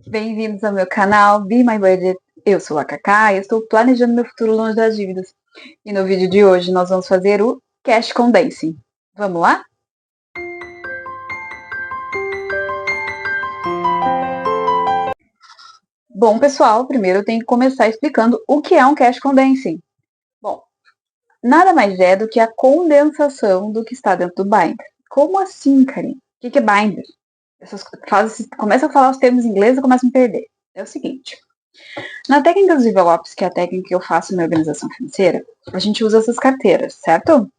Bem-vindos ao meu canal Be My Budget. Eu sou a Cacá e estou planejando meu futuro longe das dívidas. E no vídeo de hoje nós vamos fazer o Cash Condensing. Vamos lá? Bom, pessoal, primeiro eu tenho que começar explicando o que é um Cash Condensing. Bom, nada mais é do que a condensação do que está dentro do binder. Como assim, Karine? O que é binder? Começa a falar os termos em inglês e começa a me perder. É o seguinte. Na técnica dos envelopes, que é a técnica que eu faço na organização financeira, a gente usa essas carteiras, certo?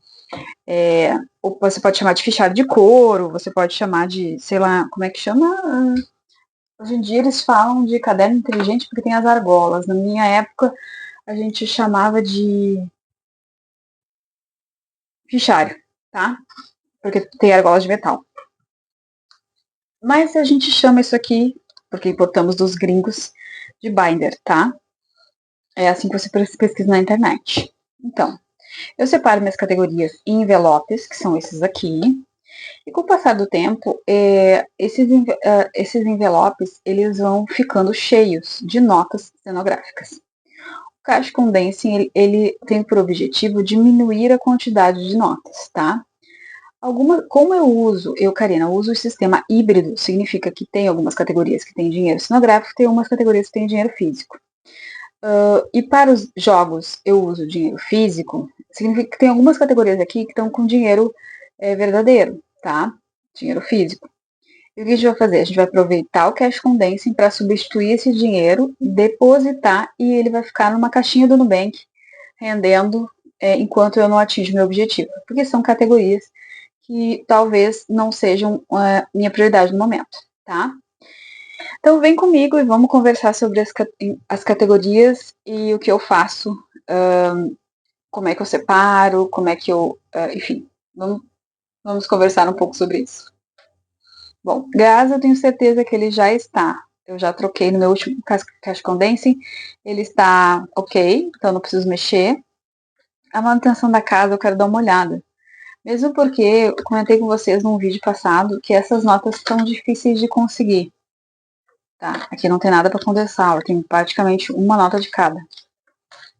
Ou você pode chamar de fichário de couro, você pode chamar de, sei lá, como é que chama? Hoje em dia eles falam de caderno inteligente porque tem as argolas. Na minha época, a gente chamava de fichário, tá? Porque tem argolas de metal. Mas a gente chama isso aqui, porque importamos dos gringos, de binder, tá? É assim que você pesquisa na internet. Então, eu separo minhas categorias em envelopes, que são esses aqui. E com o passar do tempo, esses envelopes eles vão ficando cheios de notas cenográficas. O Cash Condensing ele tem por objetivo diminuir a quantidade de notas, tá? Como Karina, uso o sistema híbrido, significa que tem algumas categorias que tem dinheiro cenográfico, tem algumas categorias que tem dinheiro físico. E para os jogos eu uso dinheiro físico, significa que tem algumas categorias aqui que estão com dinheiro verdadeiro, tá? Dinheiro físico. E o que a gente vai fazer? A gente vai aproveitar o Cash Condensing para substituir esse dinheiro, depositar e ele vai ficar numa caixinha do Nubank, rendendo enquanto eu não atinjo meu objetivo. Porque são categorias que talvez não sejam minha prioridade no momento, tá? Então vem comigo e vamos conversar sobre as categorias e o que eu faço, como é que eu separo, como é que eu, enfim, vamos conversar um pouco sobre isso. Bom, gás eu tenho certeza que ele já está. Eu já troquei no meu último Cash Condensing, ele está ok, então não preciso mexer. A manutenção da casa eu quero dar uma olhada. Mesmo porque eu comentei com vocês num vídeo passado que essas notas estão difíceis de conseguir. Tá? Aqui não tem nada para condensar, eu tenho praticamente uma nota de cada.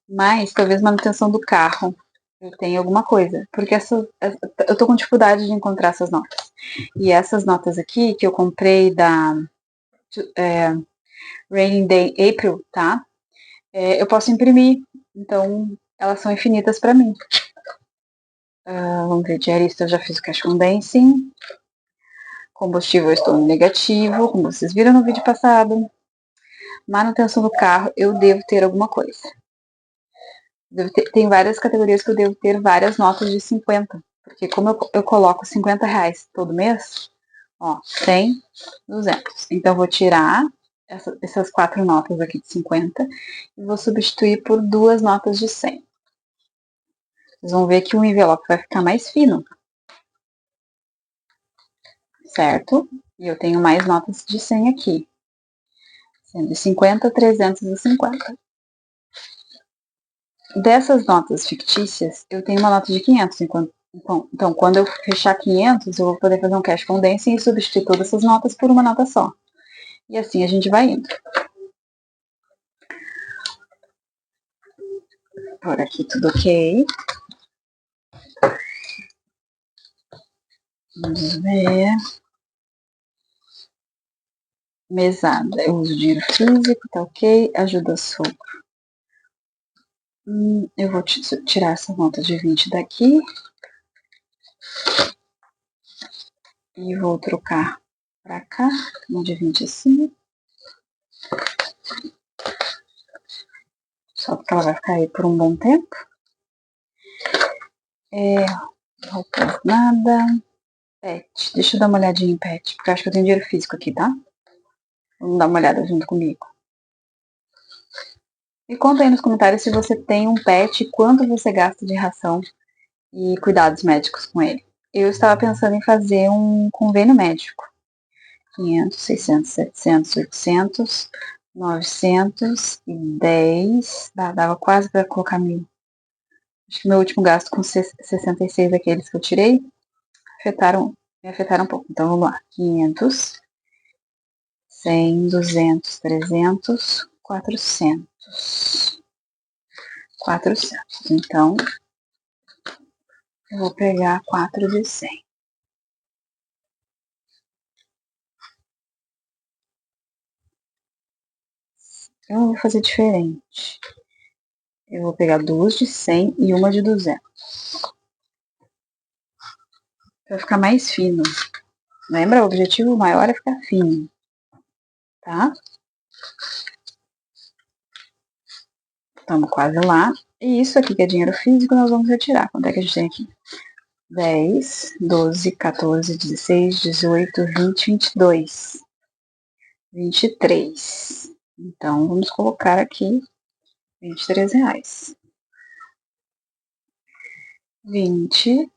Mas talvez manutenção do carro eu tenha alguma coisa, porque eu tô com dificuldade de encontrar essas notas. E essas notas aqui que eu comprei da Raining Day April, tá? Eu posso imprimir, então elas são infinitas para mim. Vamos ver, diarista eu já fiz o Cash Condensing. Combustível eu estou no negativo, como vocês viram no vídeo passado. Manutenção do carro, eu devo ter alguma coisa. Tem várias categorias que eu devo ter várias notas de 50. Porque como eu coloco 50 reais todo mês, ó, 100, 200. Então eu vou tirar essas 4 notas aqui de 50 e vou substituir por 2 notas de 100. Vocês vão ver que o envelope vai ficar mais fino. Certo? E eu tenho mais notas de 100 aqui. 150, 350. Dessas notas fictícias, eu tenho uma nota de 500. Então, quando eu fechar 500, eu vou poder fazer um cash condensing e substituir todas essas notas por uma nota só. E assim a gente vai indo. Por aqui tudo ok. Vamos ver. Mesada. Eu uso dinheiro físico, tá ok. Ajuda sogro. Eu vou tirar essa nota de 20 daqui. E vou trocar pra cá. Uma de 20 assim. Só porque ela vai ficar aí por um bom tempo. Roupas nada. Pet. Deixa eu dar uma olhadinha em pet, porque eu acho que eu tenho dinheiro físico aqui, tá? Vamos dar uma olhada junto comigo. E conta aí nos comentários se você tem um pet e quanto você gasta de ração e cuidados médicos com ele. Eu estava pensando em fazer um convênio médico. 500, 600, 700, 800, 910. Dava quase para colocar 1000. Acho que meu último gasto com 66 daqueles que eu tirei me afetaram um pouco. Então vamos lá. 500, 100, 200, 300, 400. 400. Então, eu vou pegar 4 de 100. Eu vou fazer diferente. Eu vou pegar 2 de 100 e uma de 200. Pra ficar mais fino. Lembra? O objetivo maior é ficar fino. Tá? Estamos quase lá. E isso aqui que é dinheiro físico, nós vamos retirar. Quanto é que a gente tem aqui? 10, 12, 14, 16, 18, 20, 22. 23. Então, vamos colocar aqui R$ 23. 20.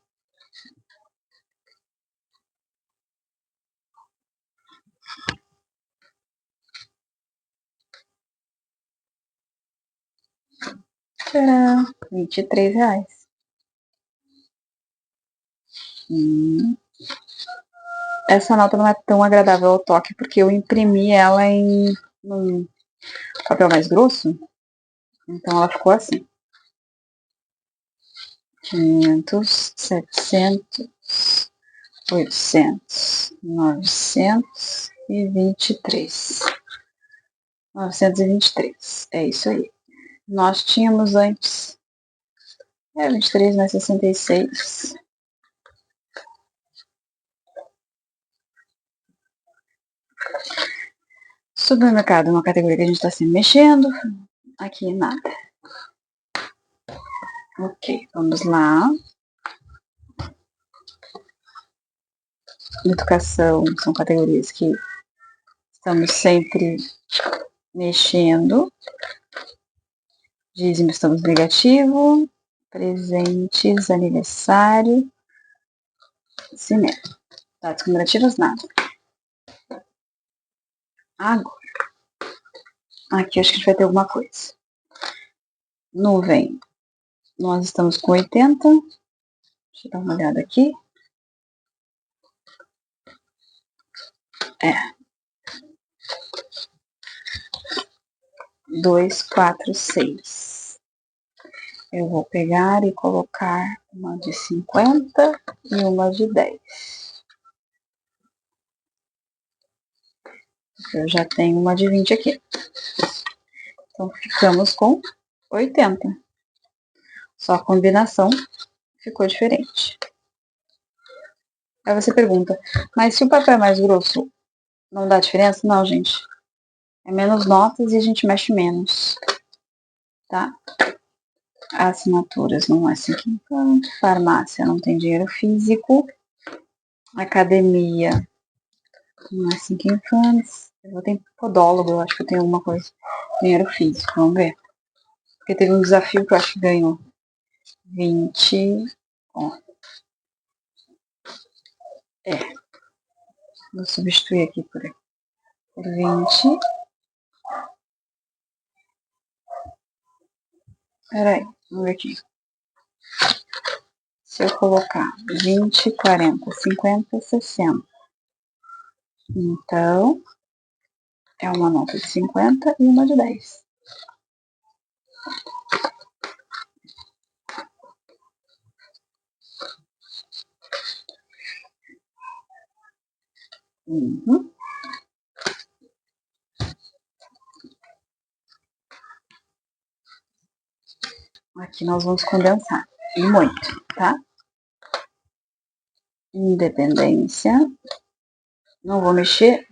Tcharam, R$ 23. Essa nota não é tão agradável ao toque, porque eu imprimi ela em um papel mais grosso. Então, ela ficou assim. 500, 700, 800, 923. 923. É isso aí. Nós tínhamos antes 23 mais 66. Supermercado, uma categoria que a gente está sempre mexendo. Aqui nada. Ok, vamos lá. Educação são categorias que estamos sempre mexendo. Dízimo estamos negativo. Presentes, aniversário. Cinema. Datas comemorativas, nada. Agora. Aqui acho que a gente vai ter alguma coisa. Nuvem. Nós estamos com 80. Deixa eu dar uma olhada aqui. 2, 4, 6. Eu vou pegar e colocar uma de 50 e uma de 10. Eu já tenho uma de 20 aqui. Então, ficamos com 80. Só a combinação ficou diferente. Aí você pergunta, mas se o papel é mais grosso, não dá diferença? Não, gente. É menos notas e a gente mexe menos. Tá? Assinaturas não é 5 enquanto. Farmácia não tem dinheiro físico. Academia não é 5 infantes. Eu vou ter podólogo, eu acho que eu tenho alguma coisa. Dinheiro físico, vamos ver. Porque teve um desafio que eu acho que ganhou. 20. Ó. Vou substituir aqui por 20. Peraí, vamos ver aqui. Se eu colocar 20, 40, 50, 60. Então, é uma nota de 50 e uma de 10. Uhum. Aqui nós vamos condensar. E muito, tá? Independência. Não vou mexer.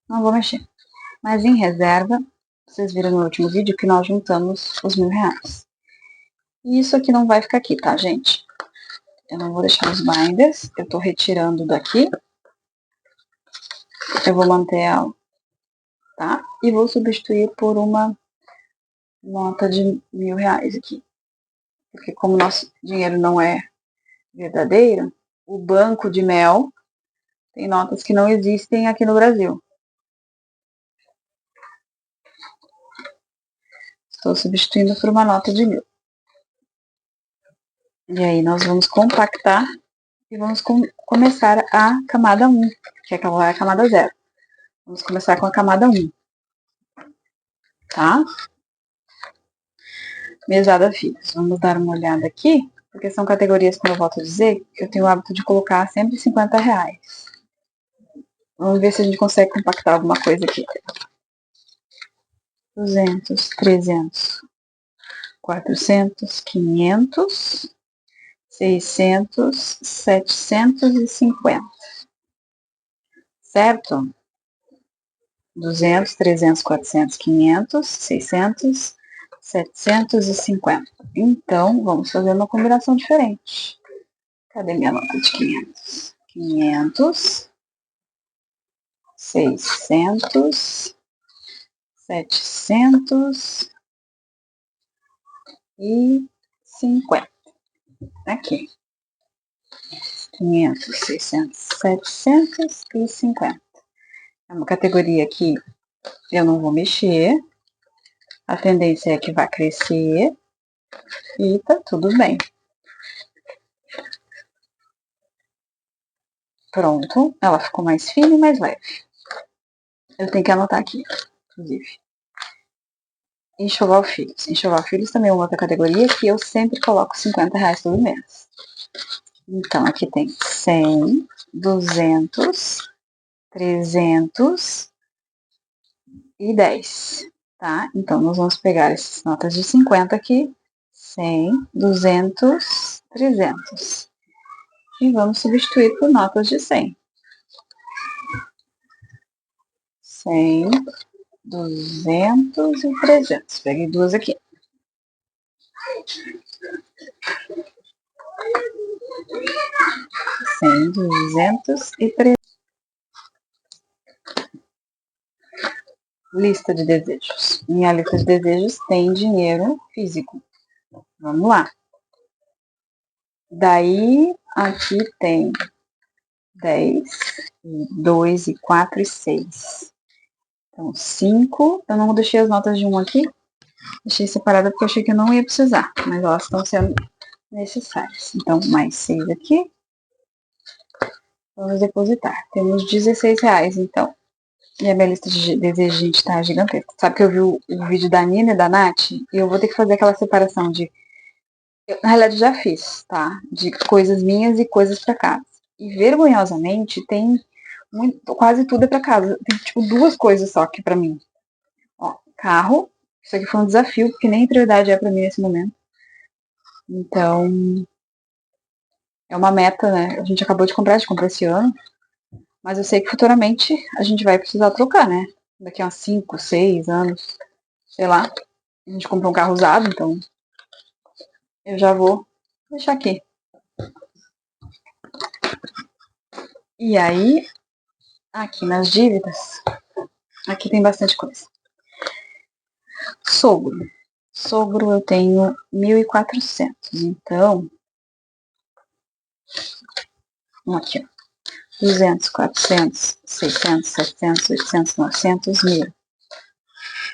Não vou mexer. Mas em reserva, vocês viram no último vídeo que nós juntamos os R$ 1.000. E isso aqui não vai ficar aqui, tá, gente? Eu não vou deixar os binders. Eu tô retirando daqui. Eu vou manter ela, tá? E vou substituir por uma nota de R$ 1.000 aqui. Porque como nosso dinheiro não é verdadeiro, o banco de mel tem notas que não existem aqui no Brasil. Estou substituindo por uma nota de 1.000. E aí nós vamos compactar e vamos começar a camada 1, que é a camada 0. Vamos começar com a camada 1, tá? Mesada Filhos. Vamos dar uma olhada aqui, porque são categorias, como eu volto a dizer, eu tenho o hábito de colocar sempre R$50. Vamos ver se a gente consegue compactar alguma coisa aqui. 200, 300, 400, 500, 600, 750. Certo? 200, 300, 400, 500, 600, 750. Então, vamos fazer uma combinação diferente. Cadê minha nota de 500? 500, 600, 700 e 50. Aqui. 500, 600, 750. É uma categoria que eu não vou mexer. A tendência é que vai crescer. E tá tudo bem. Pronto. Ela ficou mais fina e mais leve. Eu tenho que anotar aqui, inclusive. Enxoval Filhos. Enxoval Filhos também é uma outra categoria que eu sempre coloco R$50 todo mês. Então, aqui tem 100, 200, 300 e 10, tá? Então, nós vamos pegar essas notas de 50 aqui, 100, 200, 300. E vamos substituir por notas de 100. 100, 200 e 300. Peguei duas aqui. 100, 200 e 300. Lista de desejos. Minha lista de desejos tem dinheiro físico. Vamos lá. Daí, aqui tem 10, 2, 4 e 6. Então, 5. Eu não deixei as notas de 1 aqui. Deixei separada porque eu achei que eu não ia precisar. Mas elas estão sendo necessárias. Então, mais 6 aqui. Vamos depositar. Temos R$16, então. E a minha lista de desejos, gente, tá gigantesca. Sabe que eu vi o vídeo da Nina e da Nath? E eu vou ter que fazer aquela separação de... na realidade, já fiz, tá? De coisas minhas e coisas pra casa. E, vergonhosamente, tem quase tudo é pra casa. Tem, tipo, duas coisas só aqui pra mim. Ó, carro. Isso aqui foi um desafio, porque nem prioridade é pra mim nesse momento. Então, é uma meta, né? A gente acabou de comprar, esse ano. Mas eu sei que futuramente a gente vai precisar trocar, né? Daqui a uns 5, 6 anos, sei lá. A gente comprou um carro usado, então eu já vou deixar aqui. E aí, aqui nas dívidas, aqui tem bastante coisa. Sogro. Sogro eu tenho 1.400. Então, aqui, ó. 200, 400, 600, 700, 800, 900, 1.000.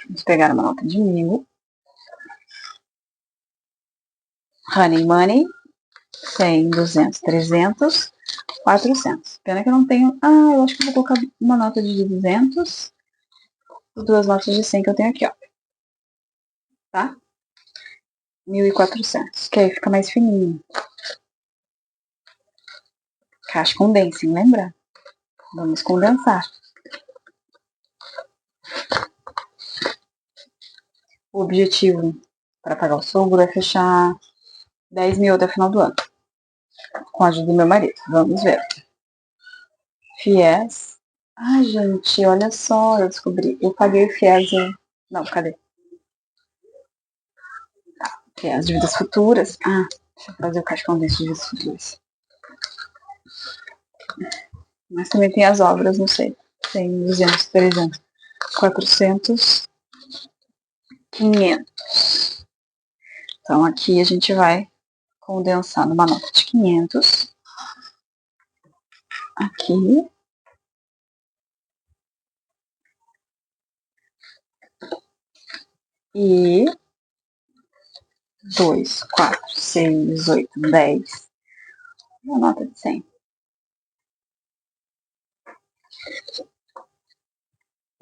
Vamos pegar uma nota de 1.000. Honey Money. 100, 200, 300, 400. Pena que eu não tenho... Ah, eu acho que eu vou colocar uma nota de 200 e duas notas de 100 que eu tenho aqui, ó. Tá? 1.400, que aí fica mais fininho. Cash condensing, lembra? Vamos condensar. O objetivo para pagar o sogro é fechar 10 mil até o final do ano. Com a ajuda do meu marido. Vamos ver. FIES. Ai, gente, olha só, eu descobri. Eu paguei o FIES. Não, cadê? Que é as dívidas futuras. Ah, deixa eu fazer o caixão das dívidas futuras. Mas também tem as obras, não sei. Tem 200, 300, 400, 500. Então, aqui a gente vai condensar numa nota de 500. Aqui. E 2, 4, 6, 8, 10. Uma nota de 100.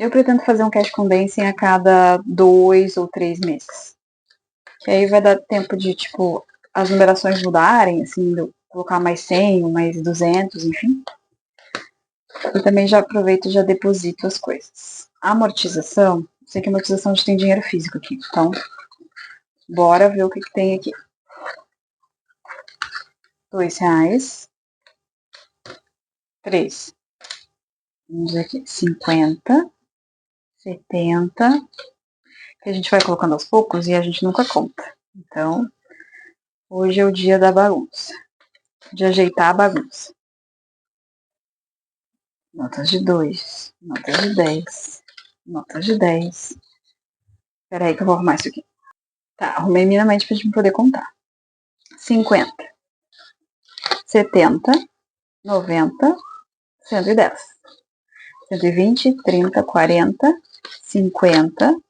Eu pretendo fazer um cash condensing a cada 2 ou 3 meses. Que aí vai dar tempo de, tipo, as numerações mudarem, assim, colocar mais 100, mais 200, enfim. E também já aproveito e já deposito as coisas. A amortização, sei que a amortização a gente tem dinheiro físico aqui, então bora ver o que tem aqui. R$2. 3. Vamos ver aqui. 50. 70. Que a gente vai colocando aos poucos e a gente nunca conta. Então, hoje é o dia da bagunça. De ajeitar a bagunça. Notas de 2. Notas de 10. Notas de 10. Espera aí que eu vou arrumar isso aqui. Tá, arrumei minimamente pra gente poder contar. 50. 70. 90. 110. 120, 30, 40, 50,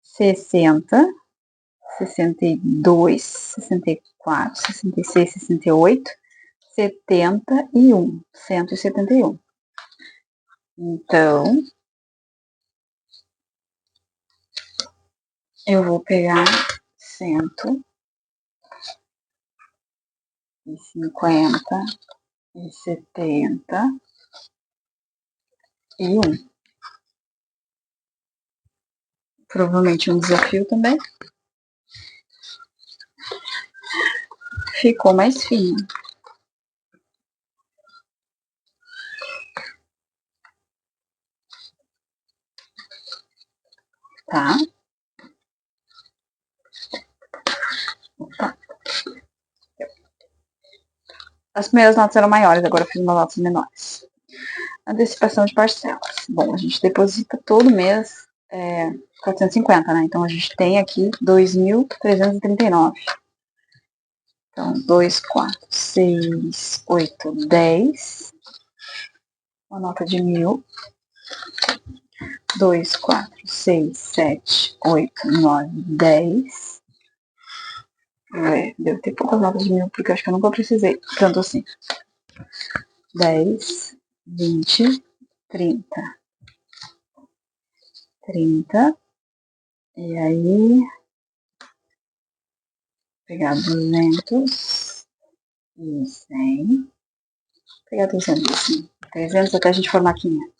60, 62, 64, 66, 68, 71, 171. Então, eu vou pegar 150 e 71. Provavelmente um desafio também. Ficou mais fino. Tá? Opa. As primeiras notas eram maiores, agora eu fiz umas notas menores. Antecipação de parcelas. Bom, a gente deposita todo mês 450, né? Então, a gente tem aqui 2.339. Então, 2, 4, 6, 8, 10. Uma nota de 1.000. 2, 4, 6, 7, 8, 9, 10. Devo ter poucas notas de 1.000, porque eu acho que eu nunca precisei tanto assim. 10, 20, 30. 30. E aí, pegar 200 e 100. Pegar 200 assim. 300 até a gente formar 500.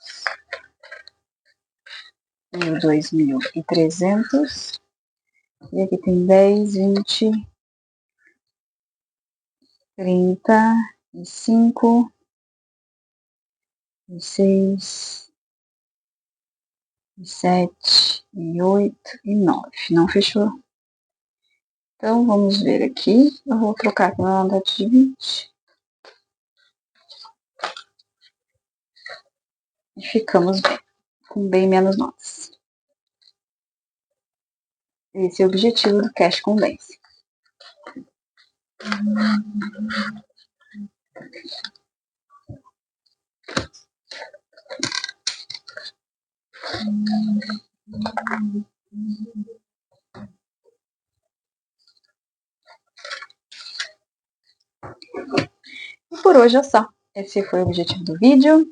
2.300. E aqui tem 10, 20, 35, 6, 7, 8 e 9. Não fechou. Então, vamos ver aqui. Eu vou trocar aqui na nota de 20. E ficamos bem. Com bem menos notas. Esse é o objetivo do Cash Condense. E por hoje é só. Esse foi o objetivo do vídeo.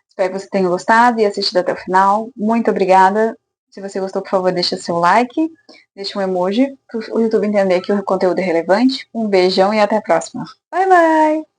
Espero que você tenha gostado e assistido até o final. Muito obrigada. Se você gostou, por favor, deixa seu like, deixa um emoji para o YouTube entender que o conteúdo é relevante. Um beijão e até a próxima. Bye, bye!